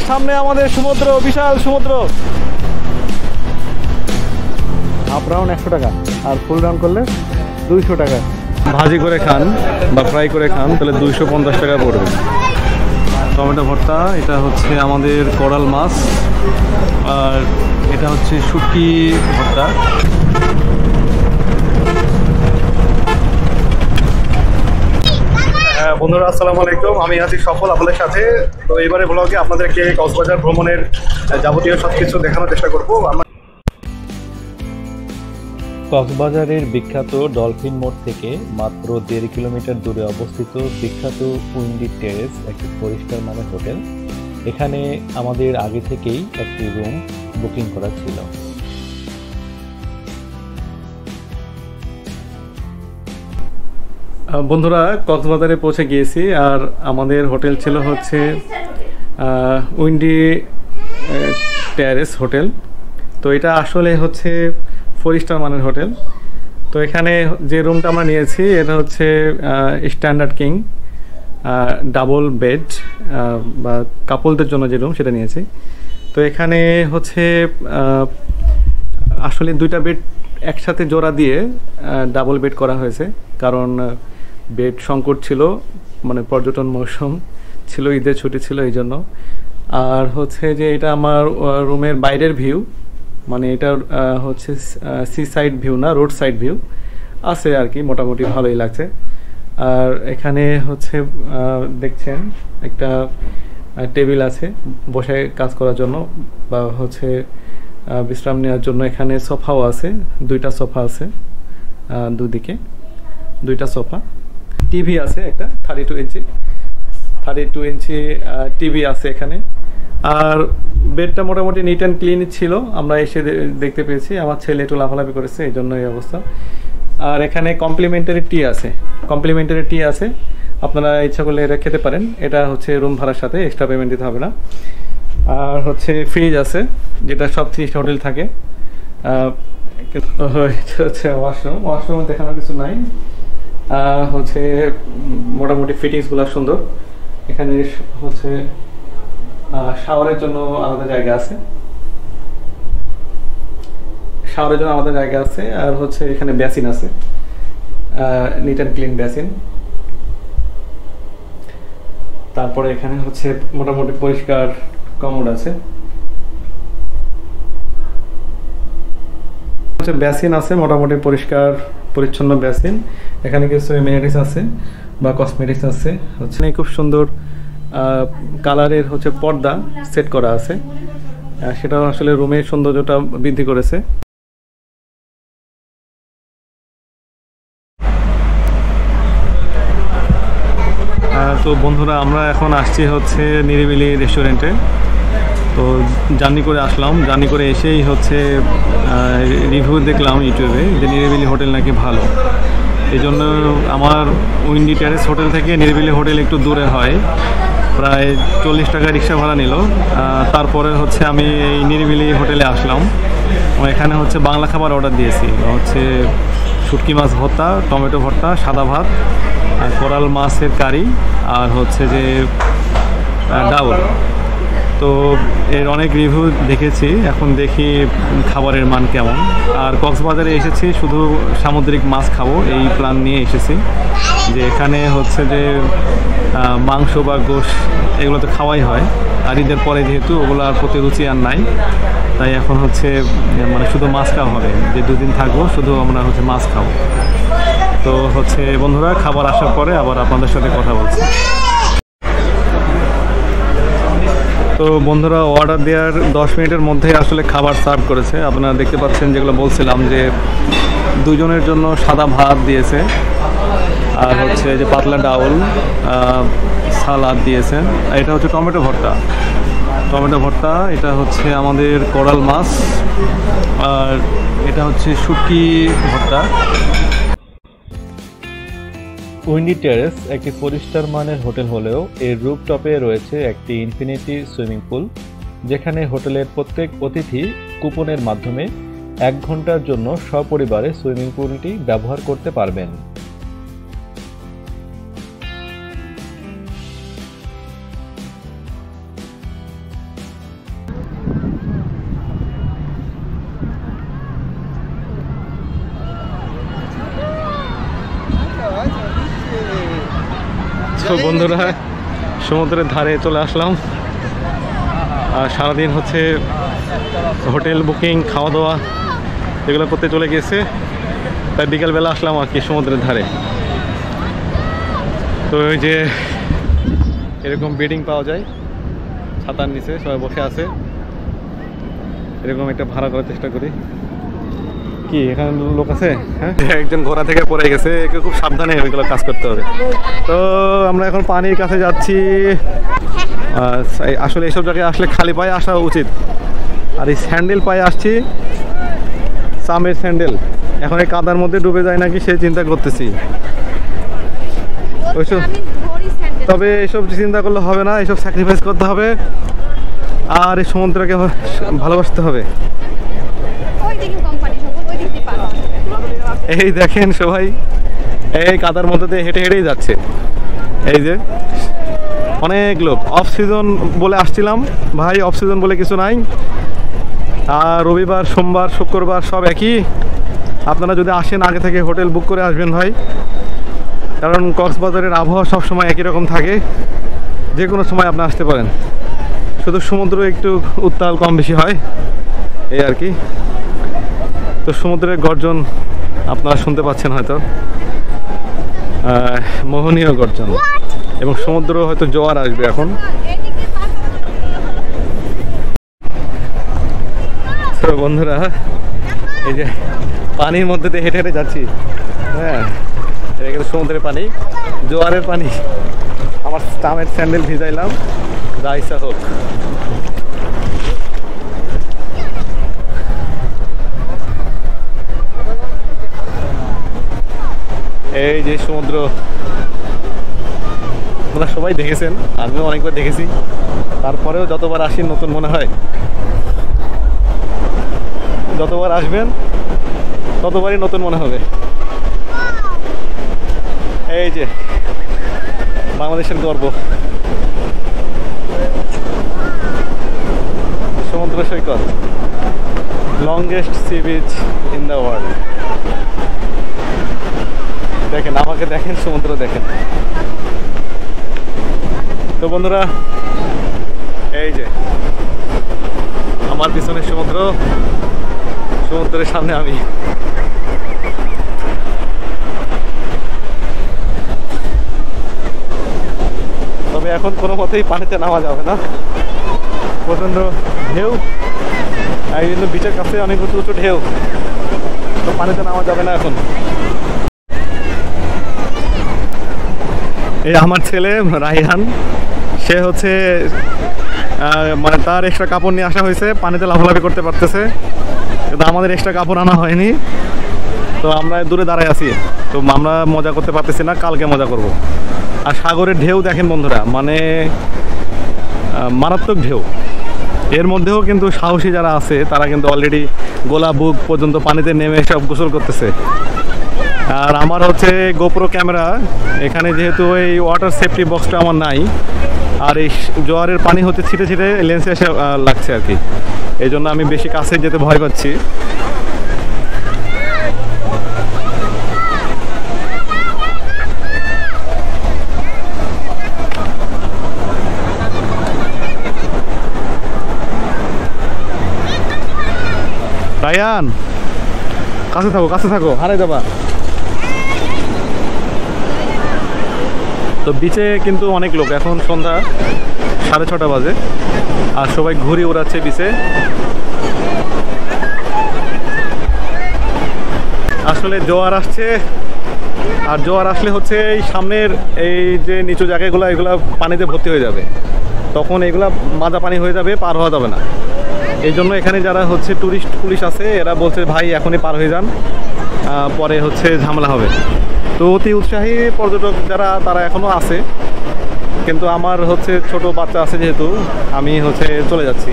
সামনে আমাদের সমুদ্র, বিশাল সমুদ্র। হাফ রাউন্ড 100 টাকা আর ফুল রাউন্ড করলে 200 টাকা। ভাজি করে খান বা ফ্রাই করে খান তাহলে 250 টাকা পড়বে। টমেটো ভর্তা, এটা হচ্ছে আমাদের কোরাল মাছ, আর এটা হচ্ছে শুটকি ভর্তা। বন্ধুরা আসসালামু আলাইকুম, আমি আছি সফল আপনাদের সাথে। তো এবারে ব্লগে আপনাদেরকে কক্সবাজার ভ্রমণের যাবতীয় সব কিছু দেখানোর চেষ্টা করব। কক্সবাজারের বিখ্যাত ডলফিন মোড় থেকে মাত্র 1.5 কিলোমিটার দূরে অবস্থিত বিখ্যাত উইন্ডি টেরেস একটি পরিষ্কার মানের হোটেল। এখানে আমাদের আগে থেকেই একটি রুম বুকিং করা ছিল। বন্ধুরা কক্সবাজারে পৌঁছে গিয়েছি, আর আমাদের হোটেল ছিল হচ্ছে উইন্ডি টেরেস হোটেল। তো এটা আসলে হচ্ছে 4 স্টার মানের হোটেল। তো এখানে যে রুমটা আমরা নিয়েছি এটা হচ্ছে স্ট্যান্ডার্ড কিং ডাবল বেড বা কাপলদের জন্য যে রুম সেটা নিয়েছি। তো এখানে হচ্ছে আসলে 2টা বেড একসাথে জোড়া দিয়ে ডাবল বেড করা হয়েছে, কারণ বেড সংকট ছিল, মানে পর্যটন মৌসুম ছিল, ঈদের ছুটি ছিল এই জন্য। আর হচ্ছে যে এটা আমার রুমের বাইরের ভিউ, মানে এটা হচ্ছে সি সাইড ভিউ না, রোড সাইড ভিউ আছে আর কি, মোটামুটি ভালোই লাগছে। আর এখানে হচ্ছে দেখছেন একটা টেবিল আছে বসে কাজ করার জন্য বা হচ্ছে বিশ্রাম নেওয়ার জন্য। এখানে সোফাও আছে, 2টা সোফা আছে, দুদিকে 2টা সোফা। টিভি আছে একটা 32 ইঞ্চি টিভি আছে এখানে। আর বেডটা মোটামুটি নিট অ্যান্ড ক্লিন ছিল, আমরা এসে দেখতে পেয়েছি। আমার ছেলে একটু লাফালাফি করেছে, এই জন্য এই অবস্থা। আর এখানে কমপ্লিমেন্টারি টি আছে, আপনারা ইচ্ছা করলে এটা খেতে পারেন। এটা হচ্ছে রুম ভাড়ার সাথে, এক্সট্রা পেমেন্ট দিতে হবে না। আর হচ্ছে ফ্রিজ আছে, যেটা সব 3 স্টার হোটেল থাকে। এটা হচ্ছে ওয়াশরুম দেখানোর কিছু নাই, হচ্ছে মোটামুটি ফিটিংসগুলো সুন্দর। এখানে হচ্ছে শাওয়ারের জন্য আলাদা জায়গা আছে, আর হচ্ছে এখানে বেসিন আছে, নিট অ্যান্ড ক্লিন বেসিন। তারপরে এখানে হচ্ছে মোটামুটি পরিষ্কার কমোড আছে, বেসিন আছে, মোটামুটি পরিষ্কার পরিচ্ছন্ন বেসিন। এখানে কিছু এমিনিটিস আছে বা কসমেটিক্স আছে। হচ্ছে খুব সুন্দর কালারের হচ্ছে পর্দা সেট করা আছে, সেটা আসলে রুমের সৌন্দর্যটা বৃদ্ধি করেছে। তো বন্ধুরা আমরা এখন আসছি হচ্ছে নিরিবিলি রেস্টুরেন্টে। তো জার্নি করে আসলাম, জার্নি করে এসেই হচ্ছে রিভিউ দেখলাম ইউটিউবে যে নিরিবিলি হোটেল নাকি ভালো। এই জন্য আমার উইন্ডি টেরেস হোটেল থেকে নিরিবিলি হোটেল একটু দূরে হয়, প্রায় 40 টাকা রিক্সা ভাড়া নিল। তারপরে হচ্ছে আমি এই নিরিবিলি হোটেলে আসলাম। এখানে হচ্ছে বাংলা খাবার অর্ডার দিয়েছি, হচ্ছে শুটকি মাছ ভর্তা, টমেটো ভর্তা, সাদা ভাত, কোরাল মাছের কারি, আর হচ্ছে যে ডাউল। তো এর অনেক রিভিউ দেখেছি, এখন দেখি খাবারের মান কেমন। আর কক্সবাজারে এসেছি শুধু সামুদ্রিক মাছ খাবো এই প্ল্যান নিয়ে এসেছি, যে এখানে হচ্ছে যে মাংস বা গোশ এগুলো তো খাওয়াই হয়, আর ঈদের পরে যেহেতু ওগুলোর প্রতি রুচি আর নাই, তাই এখন হচ্ছে মানে শুধু মাছ খাওয়া হবে, যে 2 দিন থাকবো শুধু আমরা হচ্ছে মাছ খাবো। তো হচ্ছে বন্ধুরা খাবার আসার পরে আবার আপনাদের সাথে কথা বলছি। তো বন্ধুরা অর্ডার দেওয়ার 10 মিনিটের মধ্যে আসলে খাবার সার্ভ করেছে। আপনারা দেখতে পাচ্ছেন যেগুলো বলছিলাম, যে 2 জনের জন্য সাদা ভাত দিয়েছে, আর হচ্ছে যে পাতলা ডাউল, সালাদ দিয়েছেন। এটা হচ্ছে টমেটো ভর্তা, এটা হচ্ছে আমাদের কোরাল মাছ, আর এটা হচ্ছে শুটকি ভর্তা। উইন্ডি টেরেস একটি 4 স্টার মানের হোটেল হলেও এর রুফটপে রয়েছে একটি ইনফিনিটি সুইমিং পুল, যেখানে হোটেলের প্রত্যেক অতিথি কুপনের মাধ্যমে 1 ঘন্টার জন্য সপরিবারে সুইমিং পুলটি ব্যবহার করতে পারবেন। তো বন্ধুরা সমুদ্রের ধারে চলে আসলাম। আর সারাদিন হচ্ছে হোটেল বুকিং, খাওয়া দাওয়া এগুলো করতে চলে গেছে, তাই বিকালবেলা আসলাম আর কি সমুদ্রের ধারে। তো ওই যে এরকম বেডিং পাওয়া যায়, ছাতার নিচে সবাই বসে আছে, এরকম একটা ভাড়া করার চেষ্টা করি। কি এখানে লোক আছে? হ্যাঁ, একজন ঘোড়া থেকে পড়ে গেছে, একে খুব সাবধানে ওইগুলো কাজ করতে হবে। তো আমরা এখন পানির কাছে যাচ্ছি। আসলে এইসব জায়গায় আসলে খালি পায়ে আসা উচিত, আর এই স্যান্ডেল পায়ে আসছি, চামের স্যান্ডেল। এখন এই কাদার মধ্যে ডুবে যায় নাকি সে চিন্তা করতেছি। ওইসব তবে এইসব চিন্তা করলে হবে না, এইসব স্যাক্রিফাইস করতে হবে, আর এই সমুদ্রকে ভালোবাসতে হবে। এই দেখেন সবাই এই কাদার মধ্যে দিয়ে হেঁটে হেঁটেই যাচ্ছে। এই যে অনেক লোক। অফ সিজন বলে আসছিলাম ভাই, অফ সিজন বলে কিছু নাই। আর রবিবার, সোমবার, শুক্রবার সব একই। আপনারা যদি আসেন আগে থেকে হোটেল বুক করে আসবেন ভাই, কারণ কক্সবাজারের আবহাওয়া সবসময় একই রকম থাকে, যে কোনো সময় আপনি আসতে পারেন। শুধু সমুদ্র একটু উত্তাল কম বেশি হয় এই আর কি। তো সমুদ্রের গর্জন আপনারা শুনতে পাচ্ছেন হয়তো, মোহনীয় গর্জন, এবং সমুদ্র হয়তো জোয়ার আসবে এখন। তো বন্ধুরা এই যে পানির মধ্যে দিয়ে হেঁটে হেঁটে যাচ্ছি। হ্যাঁ, এটা কিন্তু সমুদ্রের পানি, জোয়ারের পানি। আমার চামের স্যান্ডেল ভিজাইলাম, যা ইচ্ছা হোক। এই যে সমুদ্র, আপনারা সবাই দেখেছেন, আমিও অনেকবার দেখেছি, তারপরেও যতবার আসি নতুন মনে হয়। যতবার আসবেন ততবারই নতুন মনে হবে। এই যে বাংলাদেশের গর্ব, সমুদ্র সৈকত, longest sea beach in the world. দেখেন, আমাকে দেখেন, সমুদ্র দেখেন। তো বন্ধুরা এই যে আমার পিছনে সমুদ্র, সমুদ্রের সামনে আমি। তবে এখন কোনো মতেই পানিতে নামা যাবে না, প্রচন্ড ঢেউ। এই জন্য বিচের কাছে অনেক উঁচু উঁচু ঢেউ, তো পানিতে নামা যাবে না এখন। এই আমার ছেলে রাইহান, সে হচ্ছে মানে তার এক্সট্রা কাপড় নিয়ে আসা হয়েছে, পানিতে লাফালাফি করতে পারতেছে, কিন্তু আমাদের এক্সট্রা কাপড় আনা হয়নি। তো আমরা দূরে দাঁড়ায় আছি, তো আমরা মজা করতে পারতেছি না, কালকে মজা করব। আর সাগরের ঢেউ দেখেন বন্ধুরা, মানে মারাত্মক ঢেউ। এর মধ্যেও কিন্তু সাহসী যারা আছে তারা কিন্তু অলরেডি গোলা বুক পর্যন্ত পানিতে নেমে সব গোসল করতেছে। আর আমার হচ্ছে গোপ্রো ক্যামেরা, এখানে যেহেতু এই ওয়াটার সেফটি বক্সটা আমার নাই, আর এই জোয়ারের পানি হচ্ছে ছিটে ছিটে লেন্সে এসে লাগছে আর কি, এই জন্য আমি বেশি কাছে যেতে ভয় পাচ্ছি। রায়ান কাছে থাকো, কাছে থাকো, হারাই যাবা। তো বিচে কিন্তু অনেক লোক, এখন সন্ধ্যা 6:30 বাজে, আর সবাই ঘুরে উড়াচ্ছে বিচে। আসলে জোয়ার আসছে, আর জোয়ার আসলে হচ্ছে এই সামনের এই যে নিচু জায়গাগুলো, এগুলো পানিতে ভর্তি হয়ে যাবে, তখন এগুলা মাজা পানি হয়ে যাবে, পার হওয়া যাবে না। এই জন্য এখানে যারা হচ্ছে টুরিস্ট পুলিশ আছে, এরা বলছে ভাই এখনই পার হয়ে যান, পরে হচ্ছে ঝামেলা হবে। তো অতি উৎসাহী পর্যটক যারা, তারা এখনও আছে, কিন্তু আমার হচ্ছে ছোট বাচ্চা আছে যেহেতু, আমি হচ্ছে চলে যাচ্ছি,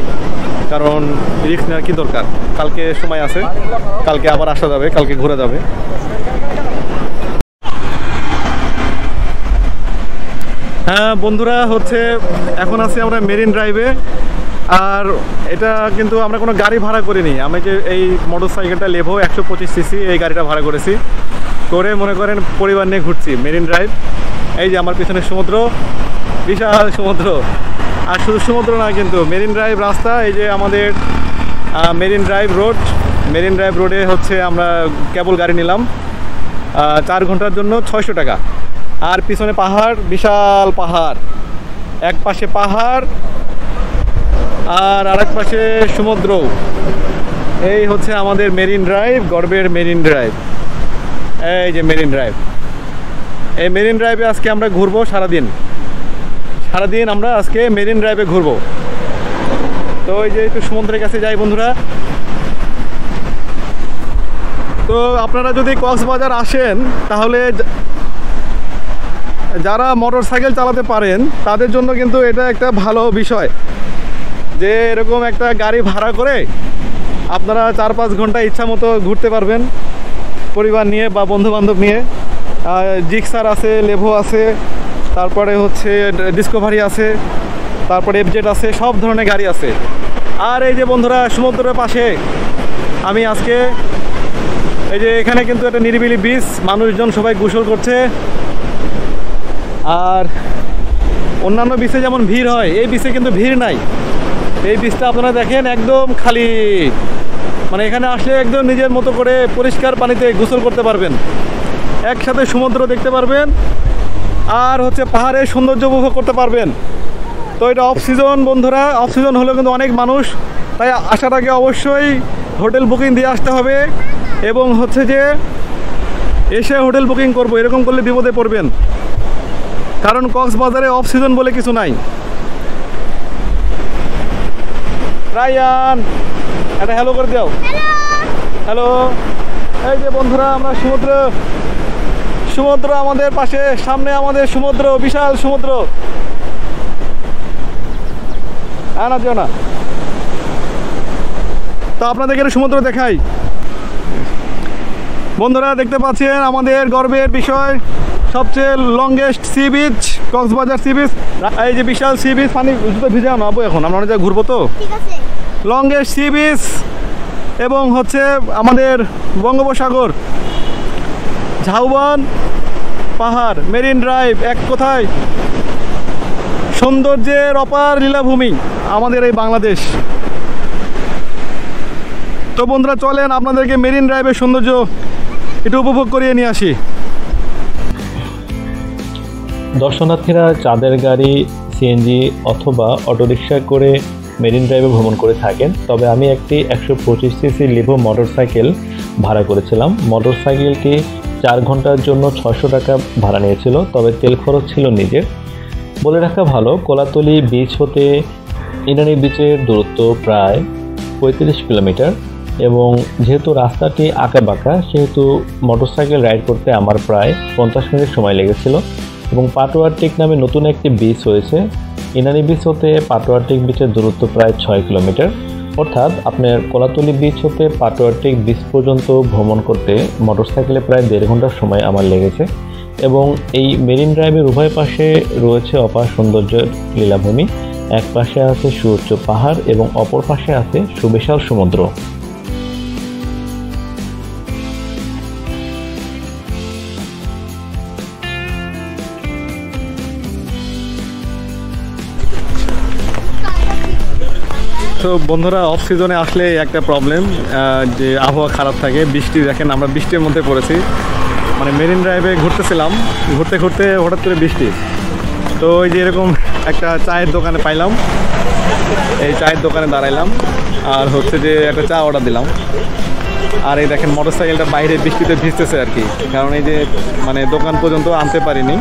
কারণ রিস্ক নেওয়ার কী দরকার। কালকে সময় আছে, কালকে আবার আসা যাবে, কালকে ঘোরা যাবে। হ্যাঁ বন্ধুরা, হচ্ছে এখন আছি আমরা মেরিন ড্রাইভে। আর এটা কিন্তু আমরা কোনো গাড়ি ভাড়া করিনি, আমি যে এই মোটর সাইকেলটা লেভো 125 সিসি, এই গাড়িটা ভাড়া করেছি, করে মনে করেন পরিবার নিয়ে ঘুরছি মেরিন ড্রাইভ। এই যে আমার পিছনে সমুদ্র, বিশাল সমুদ্র। আর শুধু সমুদ্র না, কিন্তু মেরিন ড্রাইভ রাস্তা, এই যে আমাদের marine drive road. Marine drive রোডে হচ্ছে আমরা কেবল গাড়ি নিলাম 4 ঘন্টার জন্য 600 টাকা। আর পিছনে পাহাড়, বিশাল পাহাড়, এক পাশে পাহাড় আর আরেক পাশে সমুদ্র। এই হচ্ছে আমাদের মেরিন ড্রাইভ, গর্বের মেরিন ড্রাইভ। এই যে মেরিন ড্রাইভ, এই মেরিন ড্রাইভে আজকে আমরা ঘুরবো সারাদিন আমরা আজকে মেরিন ড্রাইভে ঘুরবো। তো এই যে একটু সমুদ্রের কাছে যাই বন্ধুরা। তো আপনারা যদি কক্সবাজার আসেন, তাহলে যারা মোটর সাইকেল চালাতে পারেন তাদের জন্য কিন্তু এটা একটা ভালো বিষয়, যে এরকম একটা গাড়ি ভাড়া করে আপনারা 4-5 ঘন্টা ইচ্ছা মতো ঘুরতে পারবেন পরিবার নিয়ে বা বন্ধুবান্ধব নিয়ে। জিক্সার আছে, লেভো আছে, তারপরে হচ্ছে ডিসকভারি আছে, তারপরে এফজেড আছে, সব ধরনের গাড়ি আছে। আর এই যে বন্ধুরা সমুদ্রের পাশে আমি আজকে, এই যে এখানে কিন্তু একটা নিরিবিলি বিচ, মানুষজন সবাই গোসল করছে। আর অন্যান্য বিচে যেমন ভিড় হয়, এই বিচে কিন্তু ভিড় নাই। এই বিচটা আপনারা দেখেন একদম খালি, মানে এখানে আসলে একদম নিজের মতো করে পরিষ্কার পানিতে গোসল করতে পারবেন, একসাথে সমুদ্র দেখতে পারবেন, আর হচ্ছে পাহাড়ের সৌন্দর্য উপভোগ করতে পারবেন। তো এটা অফ সিজন বন্ধুরা, অফ সিজন হলেও কিন্তু অনেক মানুষ, তাই আসার আগে অবশ্যই হোটেল বুকিং দিয়ে আসতে হবে। এবং হচ্ছে যে এসে হোটেল বুকিং করবো এরকম করলে বিপদে পড়বেন, কারণ কক্সবাজারে অফ সিজন বলে কিছু নাই। রায়ান, এটা হ্যালো করে দাও। হ্যালো। এই যে বন্ধুরা আমরা সমুদ্র আমাদের পাশে, সামনে আমাদের সমুদ্র, বিশাল সমুদ্র। না যেও না। তো আপনাদেরকে সমুদ্র দেখাই বন্ধুরা। দেখতে পাচ্ছেন আমাদের গর্বের বিষয়, সবচেয়ে longest sea beach, Cox's Bazar sea beach. এই যে বিশাল সি বিচ, পানি জুতো ভিজা নাবো এখন, আমরা অনেক জায়গায় ঘুরবো। তো লংগেস্ট সি বিচ এবং হচ্ছে আমাদের বঙ্গোপসাগর, ঝাউবন পাহাড়, মেরিন ড্রাইভ, এক কথায় সৌন্দর্যের অপার লীলাভূমি আমাদের এই বাংলাদেশ। তো বন্ধুরা চলেন আপনাদেরকে মেরিন ড্রাইভের সৌন্দর্য একটু উপভোগ করিয়ে নিয়ে আসি। দর্শনার্থীরা চাঁদের গাড়ি, সিএনজি অথবা অটোরিকশা করে মেরিন ড্রাইভে ভ্রমণ করে থাকেন, তবে আমি একটি 125 সিসি লিভো মোটরসাইকেল ভাড়া করেছিলাম। মোটরসাইকেলটি 4 ঘন্টার জন্য 600 টাকা ভাড়া নিয়েছিল, তবে তেল খরচ ছিল নিজের। বলে রাখা ভালো, কোলাতলি বিচ হতে ইনানি বিচের দূরত্ব প্রায় 35 কিলোমিটার, এবং যেহেতু রাস্তাটি আঁকাবাঁকা সেহেতু মোটরসাইকেল রাইড করতে আমার প্রায় 50 মিনিট সময় লেগেছিল। এবং পাটোয়ারটিক নামে নতুন একটি বিচ হয়েছে। ইনানি বিচ হতে পাটোয়ারটিক বিচের দূরত্ব প্রায় 6 কিলোমিটার, অর্থাৎ আপনার কোলাতলি বিচ হতে পাটোয়ারটিক বিচ পর্যন্ত ভ্রমণ করতে মোটরসাইকেলে প্রায় 1.5 ঘন্টার সময় আমার লেগেছে। এবং এই মেরিন ড্রাইভের উভয় পাশে রয়েছে অপার সৌন্দর্যের লীলাভূমি। এক পাশে আছে সুউচ্চ পাহাড় এবং অপর পাশে আছে সুবিশাল সমুদ্র। তো বন্ধুরা অফ সিজনে আসলে একটা প্রবলেম, যে আবহাওয়া খারাপ থাকে, বৃষ্টি। দেখেন আমরা বৃষ্টির মধ্যে পড়েছি, মানে মেরিন ড্রাইভে ঘুরতেছিলাম, ঘুরতে ঘুরতে হঠাৎ করে বৃষ্টি। তো ওই যে এরকম একটা চায়ের দোকানে পাইলাম, এই চায়ের দোকানে দাঁড়াইলাম আর হচ্ছে যে একটা চা অর্ডার দিলাম। আর এই দেখেন মোটরসাইকেলটা বাইরে বৃষ্টিতে ভিজতেছে আর কি, কারণ এই যে মানে দোকান পর্যন্ত আনতে পারিনি।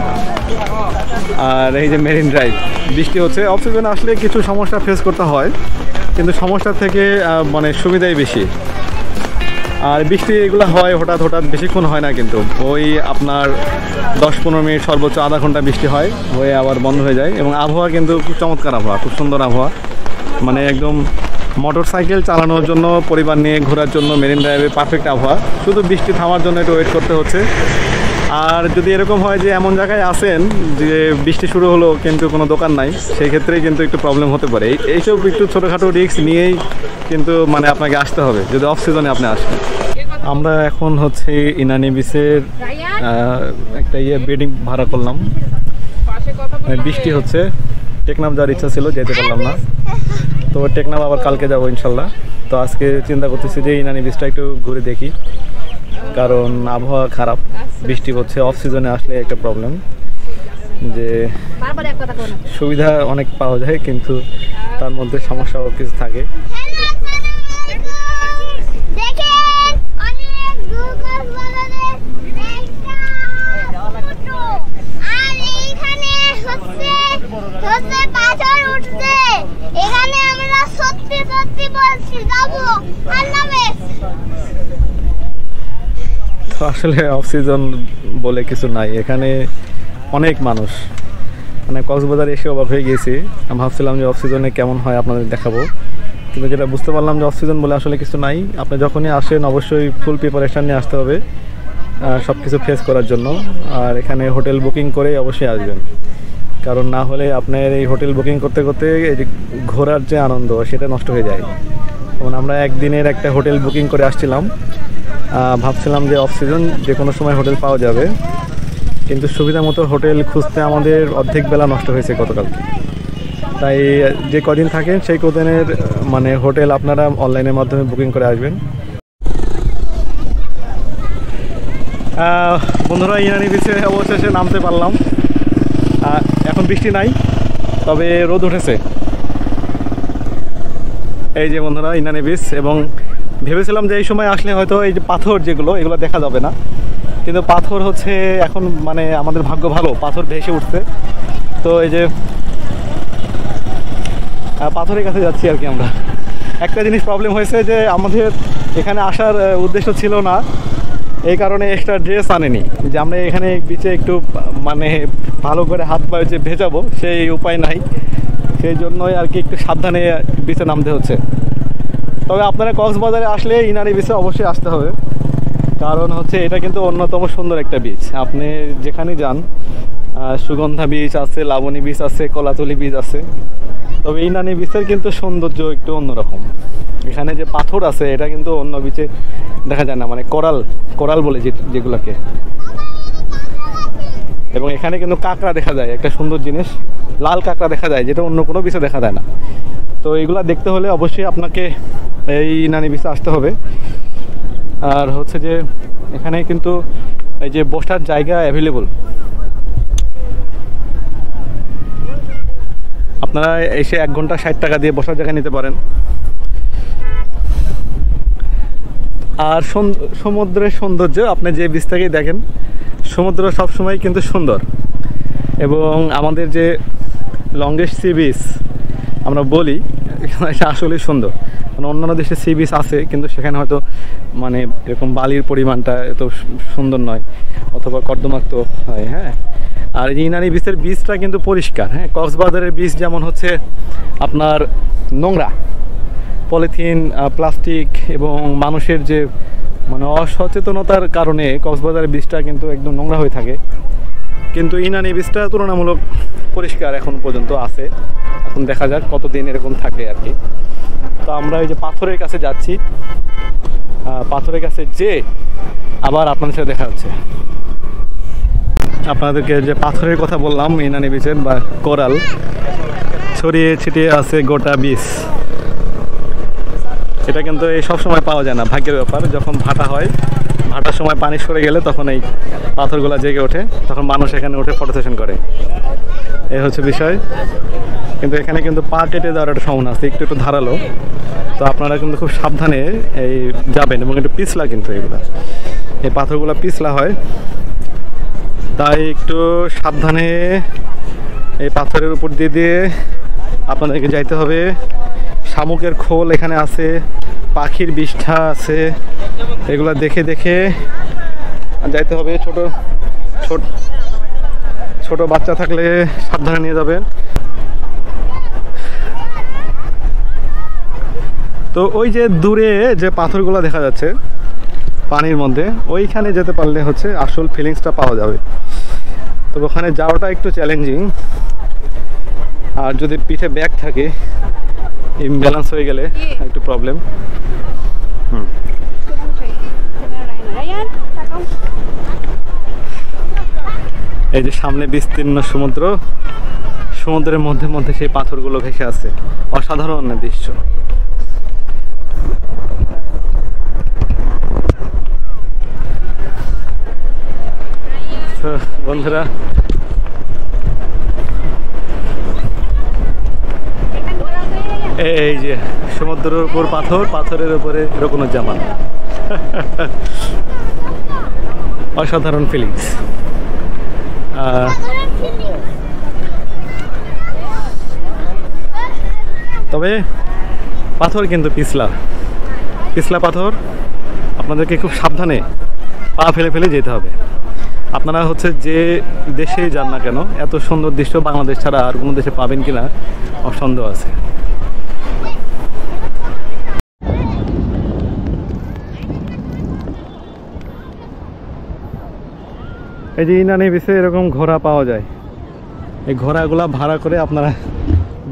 আর এই যে মেরিন ড্রাইভ, বৃষ্টি হচ্ছে। অফ সিজনে আসলে কিছু সমস্যা ফেস করতে হয়, কিন্তু সমস্যার থেকে মানে সুবিধাই বেশি। আর বৃষ্টি এগুলো হয় হঠাৎ হঠাৎ, বেশিক্ষণ হয় না, কিন্তু ওই আপনার 10-15 মিনিট, সর্বোচ্চ আধা ঘন্টা বৃষ্টি হয়, হয়ে আবার বন্ধ হয়ে যায়। এবং আবহাওয়া কিন্তু খুব চমৎকার আবহাওয়া, খুব সুন্দর আবহাওয়া, মানে একদম মোটর সাইকেল চালানোর জন্য, পরিবার নিয়ে ঘোরার জন্য মেরিন ড্রাইভে পারফেক্ট আবহাওয়া। শুধু বৃষ্টি থামার জন্য একটু ওয়েট করতে হচ্ছে। আর যদি এরকম হয় যে এমন জায়গায় আসেন যে বৃষ্টি শুরু হলো কিন্তু কোনো দোকান নাই, সেই ক্ষেত্রে কিন্তু একটু প্রবলেম হতে পারে। এইসব একটু ছোটোখাটো রিস্ক নিয়েই কিন্তু মানে আপনাকে আসতে হবে যদি অফ সিজনে আপনি আসেন। আমরা এখন হচ্ছে ইনানি বিচের একটা বেডিং ভাড়া করলাম, বৃষ্টি হচ্ছে, টেকনাফ যাওয়ার ইচ্ছা ছিল, যেতে পারলাম না। তো টেকনাফ আবার কালকে যাবো ইনশাল্লাহ। তো আজকে চিন্তা করতেছি যে ইনানি বিচটা একটু ঘুরে দেখি, কারণ আবহাওয়া খারাপ, বৃষ্টি হচ্ছে। অফ সিজনে আসলে একটা প্রবলেম যে সুবিধা অনেক পাওয়া যায়, কিন্তু তার মধ্যে সমস্যাও কিছু থাকে। তো আসলে অফ সিজন বলে কিছু নাই, এখানে অনেক মানুষ, মানে কক্সবাজারে এসে অবাক হয়ে গিয়েছি। আমি ভাবছিলাম যে অফ সিজনে কেমন হয় আপনাদের দেখাবো, কিন্তু যেটা বুঝতে পারলাম যে অফ সিজন বলে আসলে কিছু নাই। আপনি যখনই আসেন অবশ্যই ফুল প্রিপারেশান নিয়ে আসতে হবে সব কিছু ফেস করার জন্য। আর এখানে হোটেল বুকিং করে অবশ্যই আসবেন, কারণ না হলে আপনার এই হোটেল বুকিং করতে করতে এই যে ঘোরার যে আনন্দ সেটা নষ্ট হয়ে যায়। যেমন আমরা একদিনের একটা হোটেল বুকিং করে আসছিলাম, ভাবছিলাম যে অফ সিজন যে কোনো সময় হোটেল পাওয়া যাবে, কিন্তু সুবিধা মতো হোটেল খুঁজতে আমাদের অর্ধেক বেলা নষ্ট হয়েছে গতকালকে। তাই যে কদিন থাকেন সেই কদিনের মানে হোটেল আপনারা অনলাইনের মাধ্যমে বুকিং করে আসবেন। বন্ধুরা, ইনানি বিচে অবশেষে নামতে পারলাম। এখন বৃষ্টি নাই, তবে রোদ উঠেছে। এই যে বন্ধুরা ইনানি বিচ, এবং ভেবেছিলাম যে এই সময় আসলে হয়তো এই যে পাথর যেগুলো এগুলো দেখা যাবে না, কিন্তু পাথর হচ্ছে এখন মানে আমাদের ভাগ্য ভালো, পাথর ভেসে উঠছে। তো এই যে পাথরের কাছে যাচ্ছি আর কি আমরা। একটা জিনিস প্রবলেম হয়েছে যে আমাদের এখানে আসার উদ্দেশ্য ছিল না, এই কারণে এক্সট্রা ড্রেস আনেনি, যে আমরা এখানে বিচে একটু মানে ভালো করে হাত পা যে ভেজাবো সেই উপায় নাই, সেই জন্যই আর কি একটু সাবধানে বিচে নামতে হচ্ছে। তবে আপনারা কক্সবাজারে আসলে ইনানি বিচে অবশ্যই আসতে হবে, কারণ হচ্ছে এটা কিন্তু অন্যতম সুন্দর একটা বিচ। আপনি যেখানে যান, সুগন্ধা বিচ আছে, লাবণী বিচ আছে, কলাতলি বিচ আছে, তবে ইনানি বিচের কিন্তু সৌন্দর্য একটু অন্যরকম। এখানে যে পাথর আছে এটা কিন্তু অন্য বিচে দেখা যায় না, মানে কোরাল বলে যেগুলোকে। এবং এখানে কিন্তু কাঁকড়া দেখা যায়, একটা সুন্দর জিনিস, লাল কাঁকড়া দেখা যায়, যেটা অন্য কোনো বিচে দেখা যায় না। তো এগুলা দেখতে হলে অবশ্যই আপনাকে এই ইনানি বিচে আসতে হবে। আর হচ্ছে যে এখানে কিন্তু এই যে বসার জায়গা অ্যাভেলেবল, আপনারা এসে 1 ঘন্টা 60 টাকা দিয়ে বসার জায়গা নিতে পারেন। আর সমুদ্রের সৌন্দর্য আপনি যে বিচ থেকেই দেখেন, সমুদ্র সবসময় কিন্তু সুন্দর। এবং আমাদের যে লংগেস্ট সি বিচ আমরা বলি, এটা আসলেই সুন্দর। মানে অন্যান্য দেশে সি বিচ আছে, কিন্তু সেখানে হয়তো মানে এরকম বালির পরিমাণটা এত সুন্দর নয়, অথবা কর্দমাক্ত হয়। হ্যাঁ, আর এই ইনানি বিচের বিচটা কিন্তু পরিষ্কার। হ্যাঁ, কক্সবাজারের বিচ যেমন হচ্ছে আপনার নোংরা, পলিথিন, প্লাস্টিক এবং মানুষের যে মানে অসচেতনতার কারণে কক্সবাজারের বিচটা কিন্তু একদম নোংরা হয়ে থাকে, কিন্তু ইনানি বিচটা তুলনামূলক পরিষ্কার এখন পর্যন্ত আছে। এখন দেখা যাক কতদিন এরকম থাকে আর কি। তো আমরা এই যে পাথরের কাছে যাচ্ছি, পাথরের কাছে যে আবার আপনাদের সাথে দেখা হচ্ছে। আপনাদেরকে যে পাথরের কথা বললাম ইনানি বিচের বা কোরাল ছড়িয়ে ছিটিয়ে আছে গোটা বিচ, এটা কিন্তু এই সবসময় পাওয়া যায় না, ভাগ্যের ব্যাপার। যখন ভাটা হয়, ভাটার সময় পানি সরে গেলে তখন এই পাথরগুলো জেগে ওঠে, তখন মানুষ এখানে উঠে ফটো সেশন করে, এই হচ্ছে বিষয়। কিন্তু এখানে কিন্তু পা কেটে যাওয়ার একটা সম্ভাবনা আছে, একটু ধারালো। তো আপনারা কিন্তু খুব সাবধানে এই যাবেন, এবং একটু পিছলা, কিন্তু এগুলো এই পাথরগুলো পিছলা হয়, তাই একটু সাবধানে এই পাথরের উপর দিয়ে দিয়ে আপনাদেরকে যাইতে হবে। শামুকের খোল এখানে আছে, পাখির বিষ্ঠা আছে, এগুলো দেখে দেখে যাইতে হবে। ছোট বাচ্চা থাকলে সাবধানে নিয়ে যাবেন। তো ওই যে দূরে যে পাথরগুলো দেখা যাচ্ছে পানির মধ্যে, ওইখানে যেতে পারলে হচ্ছে আসল ফিলিংসটা পাওয়া যাবে। তো ওখানে যাওয়াটা একটু চ্যালেঞ্জিং, আর যদি পিঠে ব্যাগ থাকে, ইমব্যালেন্স হয়ে গেলে একটু প্রবলেম। এই যে সামনে বিস্তীর্ণ সমুদ্র, সমুদ্রের মধ্যে মধ্যে সেই পাথরগুলো ভেসে আছে, অসাধারণ দৃশ্য। বন্ধুরা এই যে সমুদ্রের উপর পাথর, পাথরের উপরে রুকনুজ্জামান, অসাধারণ ফিলিংস। তবে পাথর কিন্তু পিছলা পিছলা পাথর, আপনাদেরকে খুব সাবধানে পা ফেলে ফেলে যেতে হবে। আপনারা হচ্ছে যে দেশেই যান না কেন, এত সুন্দর দৃশ্য বাংলাদেশ ছাড়া আর কোনো দেশে পাবেন কিনা সন্দেহ আছে। এই যে ইনানি বিচে এরকম ঘোড়া পাওয়া যায়, এই ঘোড়াগুলা ভাড়া করে আপনারা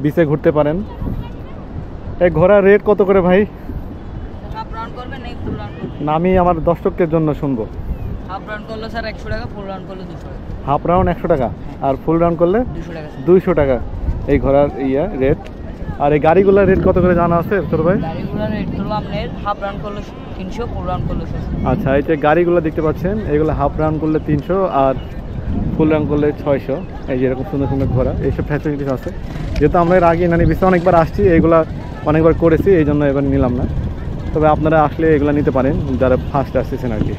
বিচে ঘুরতে পারেন। এই ঘোড়ার রেট কত করে ভাই? না, আমি আমার দর্শকদের জন্য শুনবো। হাফ রাউন্ড করলে স্যার 100 টাকা, ফুল রাউন্ড করলে 200 টাকা। হাফ রাউন্ড 100 টাকা আর ফুল রাউন্ড করলে 200 টাকা। 200 টাকা এই ঘোড়ার রেট। আর এই গাড়িগুলোর রেট কত করে জানা আছে ছোট ভাই? গাড়িগুলোর রেট হলো আপনার হাফ রাউন্ড করলে 300, ফুল রাউন্ড করলে 600। আচ্ছা, এই যে গাড়িগুলো দেখতে পাচ্ছেন, এইগুলো হাফ রাউন্ড করলে 300 আর ফুল রাউন্ড করলে 600। এই যে এরকম সুন্দর সুন্দর ঘোড়া, এইসব ফ্যাসিলিটিস আছে। যেহেতু আমরা এর আগে ইনানি বিচে অনেকবার আসছি, এইগুলা অনেকবার করেছি, এই জন্য এবার নিলাম না। তবে আপনারা আসলে এগুলো নিতে পারেন যারা ফার্স্ট আসতেছেন আর কি।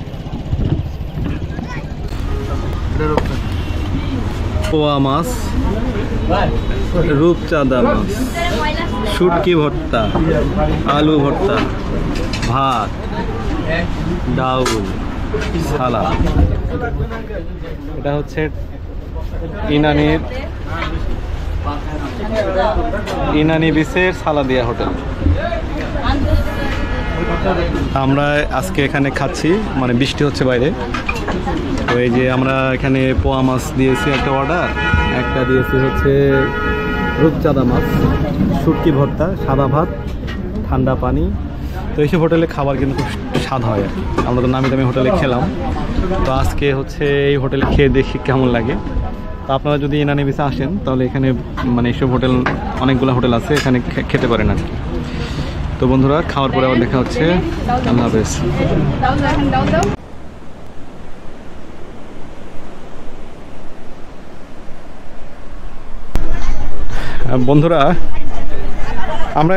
পোয়া মাছ, রূপচাঁদা মাছ, শুটকি ভর্তা, আলু ভর্তা, ভাত, ডাউল, সালাদ। এটা হচ্ছে ইনানি বিচের সালাদিয়া হোটেল। আমরা আজকে এখানে খাচ্ছি, মানে বৃষ্টি হচ্ছে বাইরে। তো এই যে আমরা এখানে পোয়া মাছ দিয়েছি একটা অর্ডার, একটা দিয়েছি হচ্ছে রূপচাঁদা মাছ, শুটকি ভর্তা, সাদা ভাত, ঠান্ডা পানি। তো এইসব হোটেলে খাবার কিন্তু খুব স্বাদ হয়। আমরা তো নামি দামি হোটেলে খেলাম, তো আজকে হচ্ছে এই হোটেলে খেয়ে দেখি কেমন লাগে। তো আপনারা যদি ইনানি বিচে আসেন তাহলে এখানে মানে এইসব হোটেল, অনেকগুলো হোটেল আছে, এখানে খেতে পারেন আর কি। তো বন্ধুরা, খাওয়ার পরে আবার দেখা হচ্ছে। আল্লাহ হাফেজ। বন্ধুরা, আমরা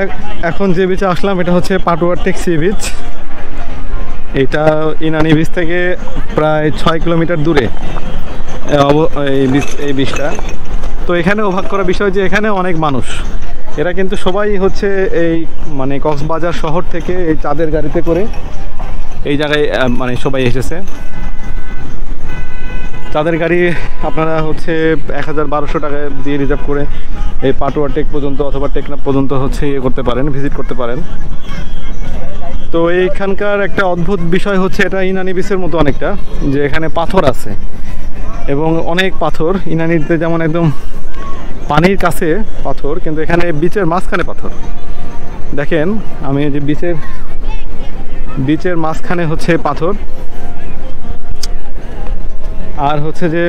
এখন যে বিচে আসলাম এটা হচ্ছে পাটুয়ার টেক সি বিচ। এটা ইনানি বিচ থেকে প্রায় 6 কিলোমিটার দূরে এই বিচটা। তো এখানে অবাক করা বিষয় যে এখানে অনেক মানুষ, এরা কিন্তু সবাই হচ্ছে এই মানে কক্সবাজার শহর থেকে এই চাঁদের গাড়িতে করে এই জায়গায় মানে সবাই এসেছে। চাঁদের গাড়ি আপনারা হচ্ছে 1000-1200 টাকা দিয়ে রিজার্ভ করে এই পাটুয়া টেক পর্যন্ত অথবা টেকনাফ পর্যন্ত হচ্ছে ইয়ে করতে পারেন, ভিজিট করতে পারেন। তো এইখানকার একটা অদ্ভুত বিষয় হচ্ছে, এটা ইনানি বিচের মতো অনেকটা, যে এখানে পাথর আছে এবং অনেক পাথর। ইনানিতে যেমন একদম পানির কাছে পাথর, কিন্তু এখানে বিচের মাঝখানে পাথর। দেখেন, আমি যে বিচের মাঝখানে হচ্ছে পাথর, আর হচ্ছে যে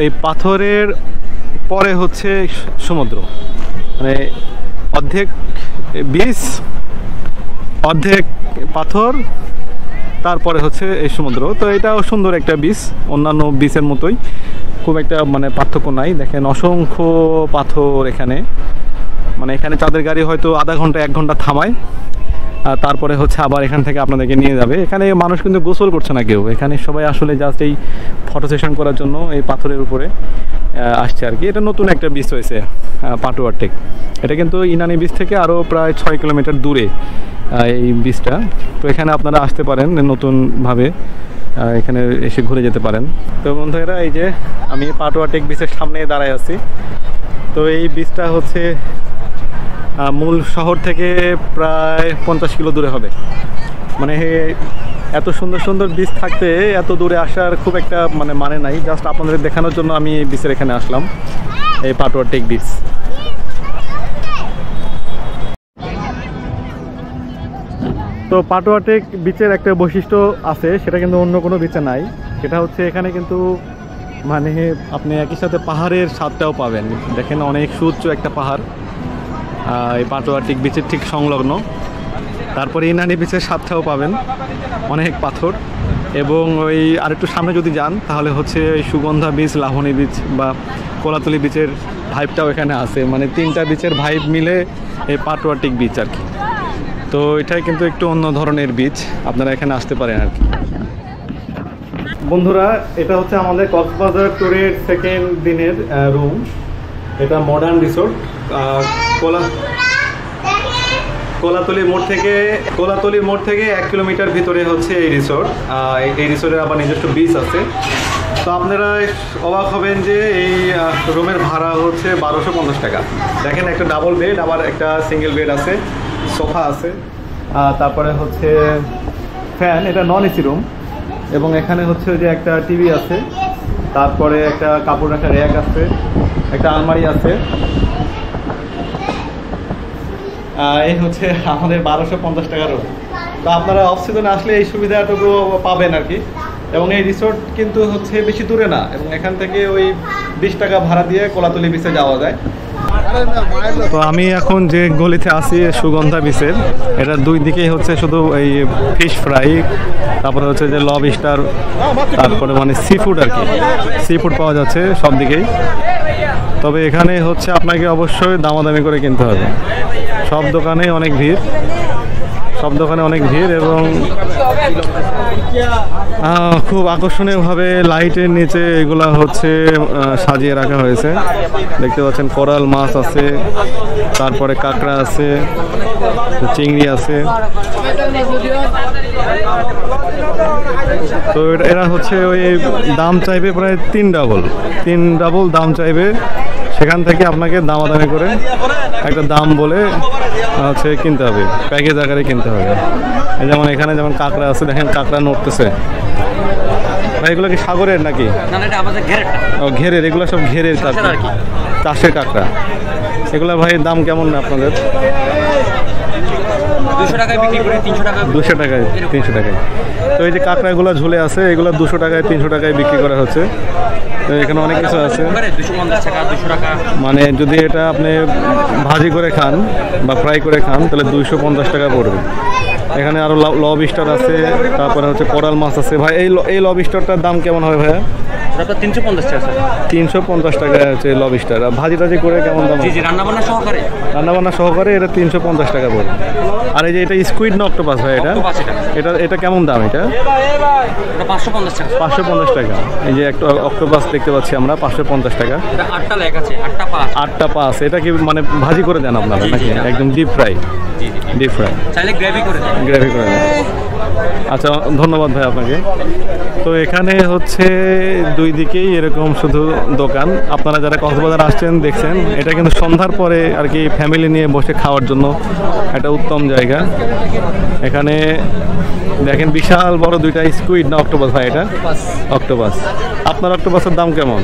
এই পাথরের পরে হচ্ছে সমুদ্র, মানে অর্ধেক বিচ, অর্ধেক পাথর, তারপরে হচ্ছে এই সমুদ্র। তো এটাও সুন্দর একটা বিচ, অন্যান্য বিচের মতোই, খুব একটা মানে পার্থক্য নাই। দেখেন অসংখ্য পাথর এখানে, মানে এখানে চাঁদের গাড়ি হয়তো আধা ঘন্টা 1 ঘন্টা থামায়, আর তারপরে হচ্ছে আবার এখান থেকে আপনাদেরকে নিয়ে যাবে। এখানে মানুষ কিন্তু গোসল করছে না কেউ, এখানে সবাই আসলে জাস্ট এই ফটো সেশন করার জন্য এই পাথরের উপরে আসছে আর কি। এটা নতুন একটা বিচ হয়েছে পাটুয়া টেক। এটা কিন্তু ইনানি বিচ থেকে আরও প্রায় 6 কিলোমিটার দূরে এই বিচটা। তো এখানে আপনারা আসতে পারেন নতুনভাবে, এখানে এসে ঘুরে যেতে পারেন। তো বন্ধুরা, এই যে আমি পাটুয়া টেক বিচের সামনে দাঁড়ায় আছি। তো এই বিচটা হচ্ছে মূল শহর থেকে প্রায় 50 কিলো দূরে হবে। মানে এত সুন্দর সুন্দর বিচ থাকতে এত দূরে আসার খুব একটা মানে নাই। জাস্ট আপনাদের দেখানোর জন্য আমি এই বিচের এখানে আসলাম, এই পাটুয়া টেক বিচ। তো পাটোয়া টেক বিচের একটা বৈশিষ্ট্য আছে, সেটা কিন্তু অন্য কোনো বিচে নাই। সেটা হচ্ছে এখানে কিন্তু মানে আপনি একই সাথে পাহাড়ের স্বাদটাও পাবেন। দেখেন অনেক সুউচ্চ একটা পাহাড় এই পাটোয়া টেক বিচের ঠিক সংলগ্ন। তারপরে ইনানি বিচের স্বাদটাও পাবেন, অনেক পাথর। এবং ওই আরেকটু সামনে যদি যান তাহলে হচ্ছে ওই সুগন্ধা বিচ, লাবণী বিচ বা কোলাতলি বিচের ভাইবটাও এখানে আছে। মানে তিনটা বিচের ভাইব মিলে এই পাটোয়া টেক বিচ আর কি। তো এটাই কিন্তু একটু অন্য ধরনের বিচ, আপনারা এখানে আসতে পারেন আর কি। বন্ধুরা, এটা হচ্ছে আমাদের কক্সবাজার ট্যুরের সেকেন্ড দিনের রুম। এটা মডার্ন রিসোর্ট। কোলাতলি মোড় থেকে 1 কিলোমিটার ভিতরে হচ্ছে এই রিসোর্ট। এই রিসোর্টের আবার নিজস্ব বিচ আছে। তো আপনারা অবাক হবেন যে এই রুমের ভাড়া হচ্ছে 1250 টাকা। দেখেন একটা ডাবল বেড, আবার একটা সিঙ্গেল বেড আছে, সোফা আছে, তারপরে হচ্ছে ফ্যান। এটা নন এসি রুম। এবং এখানে হচ্ছে যে একটা টিভি আছে, তারপরে একটা কাপড় রাখার র্যাক আছে, একটা আলমারি আছে। এই হচ্ছে আমাদের 1250 টাকা রুম। তো আপনারা অফ সিজনে আসলে এই সুবিধাটুকু পাবেন আর কি। এবং এই রিসোর্ট কিন্তু হচ্ছে বেশি দূরে না, এবং এখান থেকে ওই 20 টাকা ভাড়া দিয়ে কোলাতলি বিচে যাওয়া যায়। তো আমি এখন যে গলিতে আছি সুগন্ধা বিচের, এটার দুই দিকেই হচ্ছে শুধু এই ফিশ ফ্রাই, তারপরে হচ্ছে যে লবস্টার, তারপরে মানে সি ফুড আর কি। সি ফুড পাওয়া যাচ্ছে সব দিকেই। তবে এখানে হচ্ছে আপনাকে অবশ্যই দামাদামি করে কিনতে হবে। সব দোকানে অনেক ভিড়, এবং খুব আকর্ষণীয়ভাবে লাইটের নিচে এগুলা হচ্ছে সাজিয়ে রাখা হয়েছে। দেখতে পাচ্ছেন কোরাল মাছ আছে, তারপরে কাঁকড়া আছে, চিংড়ি আছে। তো এরা হচ্ছে ওই দাম চাইবে প্রায় 3 ডাবল দাম চাইবে। সেখান থেকে আপনাকে দামাদামি করে একটা দাম বলে হচ্ছে কিনতে হবে, প্যাকেজ আকারে কিনতে হবে। যেমন এখানে যেমন কাঁকড়া আছে, দেখেন কাঁকড়া নড়তেছে। এগুলো কি সাগরের নাকি? ও ঘেরের, এগুলো সব ঘেরের কাঁকড়া, চাষের কাঁকড়া। এগুলো ভাই দাম কেমন আপনাদের? 200 টাকায় বিক্রি করে 300 টাকা। 200 টাকায় 300 টাকায়। তো এই যে কাঁকড়াগুলো ঝুলে আছে, এগুলো 200 টাকায় 300 টাকায় বিক্রি করা হচ্ছে। তো এখানে অনেক কিছু আছে। 250 টাকা, 200 টাকা। মানে যদি এটা আপনি ভাজি করে খান বা ফ্রাই করে খান তাহলে 250 টাকা পড়বে। এখানে আরও লবস্টার আছে, তারপরে হচ্ছে কোরাল মাছ আছে। ভাই এই লবস্টারটার দাম কেমন হবে ভাইয়া? 350 টাকা। 350 টাকা হচ্ছে লবস্টার। আর ভাজি টাজি করে কেমন দাম? রান্নাবান্না সহকারে এটা 350 টাকা পড়বে। আর এই যে এটা স্কুইড না অক্টোপাস ভাই? এটা কেমন দাম? এটা 550 টাকা। 550 টাকা। এই যে একটা অক্টোপাস দেখতে পাচ্ছি আমরা, 550 টাকা। 8টা লেগ আছে, 8টা পাস। এটা কি মানে ভাজি করে দেন আপনারা নাকি একদম ডিপ ফ্রাই? চাইলে গ্রেভি করে দেন। আচ্ছা, ধন্যবাদ ভাই আপনাকে। তো এখানে হচ্ছে দুই দিকেই এরকম শুধু দোকান। আপনারা যারা কক্সবাজার আসছেন দেখছেন, এটা কিন্তু সন্ধ্যার পরে আর কি ফ্যামিলি নিয়ে বসে খাওয়ার জন্য একটা উত্তম জায়গা। এখানে দেখেন বিশাল বড় 2টা স্কুইড না অক্টোপাস ভাই? এটা অক্টোপাস। আপনার অক্টোপাসের দাম কেমন?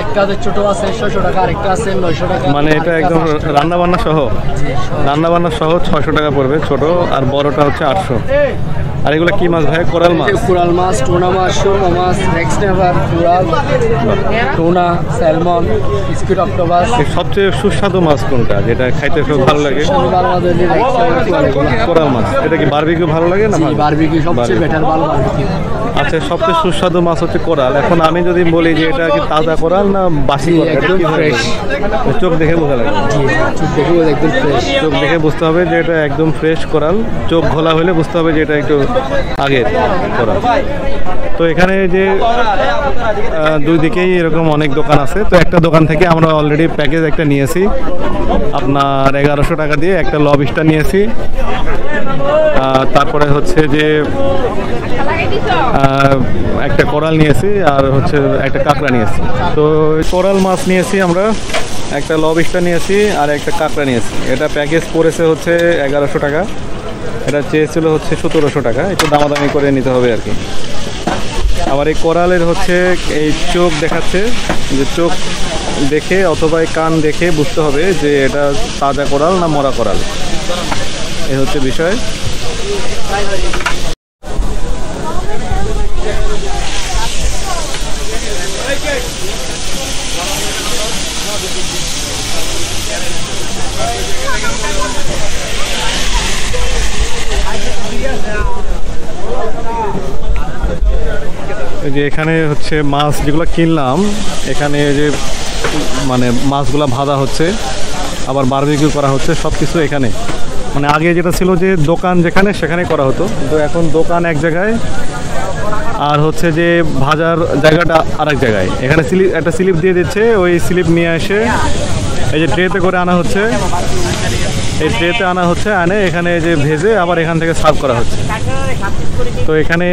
একটা ছোট আছে 600 টাকা, আরেকটা আছে 900 টাকা। মানে এটা একদম রান্নাবান্না সহ 600 টাকা পড়বে ছোট, আর বড়টা হচ্ছে 800। আর এগুলো কি মাছ ভাই? কোরাল মাছ, টুনা মাছ, সুরমা মাছ, রেক্সনেভার, coral, tuna, salmon, squid, octopus. সবচেয়ে সুস্বাদু মাছ কোনটা, যেটা খাইতে খুব ভালো লাগে? কোরাল মাছ। এটা কি বারবিকিউ ভালো লাগে না? বারবিকিউ সবচেয়ে বেটার, ভালো বারবিকিউ। আচ্ছা, সবচেয়ে সুস্বাদু মাছ হচ্ছে কোরাল। এখন আমি যদি বলি যে এটা কি তাজা কোরাল না বাসি কোরাল? একদম ফ্রেশ। চোখ দেখে বোঝা লাগে। চোখ দেখে বুঝতে হবে যে এটা একদম ফ্রেশ কোরাল। চোখ ঘোলা হলে বুঝতে হবে যে এটা একটু আগের কোরাল। তো এখানে যে দুই দিকেই এরকম অনেক দোকান আছে। তো একটা দোকান থেকে আমরা অলরেডি প্যাকেজ একটা নিয়েছি, আপনার 1100 টাকা দিয়ে একটা লবস্টার নিয়েছি। তারপরে হচ্ছে যে একটা কোরাল নিয়েছি, আর হচ্ছে একটা কাঁকড়া নিয়েছি। তো কোরাল মাছ নিয়েছি আমরা, একটা লবস্টার নিয়েছি, আর একটা কাঁকড়া নিয়েছি। এটা প্যাকেজ পড়েছে হচ্ছে 1100 টাকা। এটা চেয়েছিল হচ্ছে 1700 টাকা। একটু দামাদামি করে নিতে হবে আর কি। আবার এই কোরালের হচ্ছে এই চোখ দেখাচ্ছে, যে চোখ দেখে অথবা কান দেখে বুঝতে হবে যে এটা তাজা কোরাল না মরা কোরাল। এই হচ্ছে বিষয়। এই যে এখানে হচ্ছে মাছ যেগুলো কিনলাম, এখানে যে মানে মাছগুলো ভাজা হচ্ছে, আবার বারবিকিউ করা হচ্ছে, সব কিছু এখানে। মানে আগে যেটা ছিল যে দোকান যেখানে সেখানে করা হতো, কিন্তু এখন দোকান এক জায়গায় আর হচ্ছে যে ভাজার জায়গাটা আরেক জায়গায়। এখানে একটা স্লিপ দিয়ে দিচ্ছে, ওই স্লিপ নিয়ে এসে এই যে ট্রেতে করে আনা হচ্ছে, এই ট্রেতে আনা হচ্ছে, আনে এখানে যে ভেজে আবার এখান থেকে সার্ভ করা হচ্ছে। তো এখানে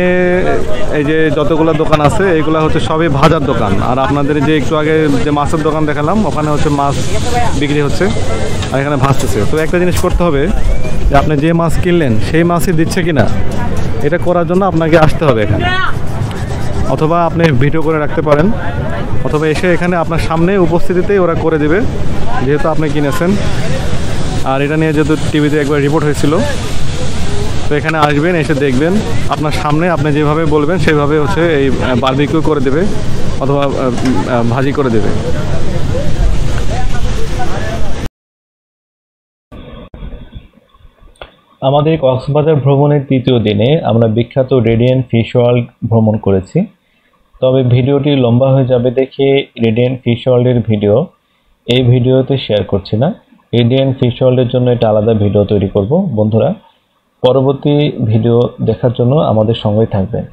এই যে যতগুলো দোকান আছে এগুলো হচ্ছে সবই ভাজার দোকান। আর আপনাদের যে একটু আগে যে মাছের দোকান দেখালাম, ওখানে হচ্ছে মাছ বিক্রি হচ্ছে আর এখানে ভাজতেছে। তো একটা জিনিস করতে হবে যে আপনি যে মাছ কিনলেন সেই মাছই দিচ্ছে কিনা, এটা করার জন্য আপনাকে আসতে হবে এখানে, অথবা আপনি ভিডিও করে রাখতে পারেন, অথবা এসে এখানে আপনার সামনে উপস্থিতিতেই ওরা করে দেবে, যেহেতু আপনি কিনেছেন। আর এটা নিয়ে যেহেতু টিভিতে একবার রিপোর্ট হয়েছিল, তো এখানে আসবেন, এসে দেখবেন, আপনার সামনে আপনি যেভাবে বলবেন সেভাবে হচ্ছে এই বারবিকিউ করে দেবে অথবা ভাজি করে দেবে। আমাদের কক্সবাজার ভ্রমণের তৃতীয় দিনে আমরা বিখ্যাত রেডিয়েন্ট ফিশ ওয়ার্ল্ড ভ্রমণ করেছি। তবে ভিডিওটি লম্বা হয়ে যাবে দেখে রেডিয়েন্ট ফিশ ওয়ার্ল্ডের ভিডিও এই ভিডিওতে শেয়ার করছি না। রেডিয়েন্ট ফিশ ওয়ার্ল্ডের জন্য একটা আলাদা ভিডিও তৈরি করব। বন্ধুরা, পরবর্তী ভিডিও দেখার জন্য আমাদের সঙ্গেই থাকবেন।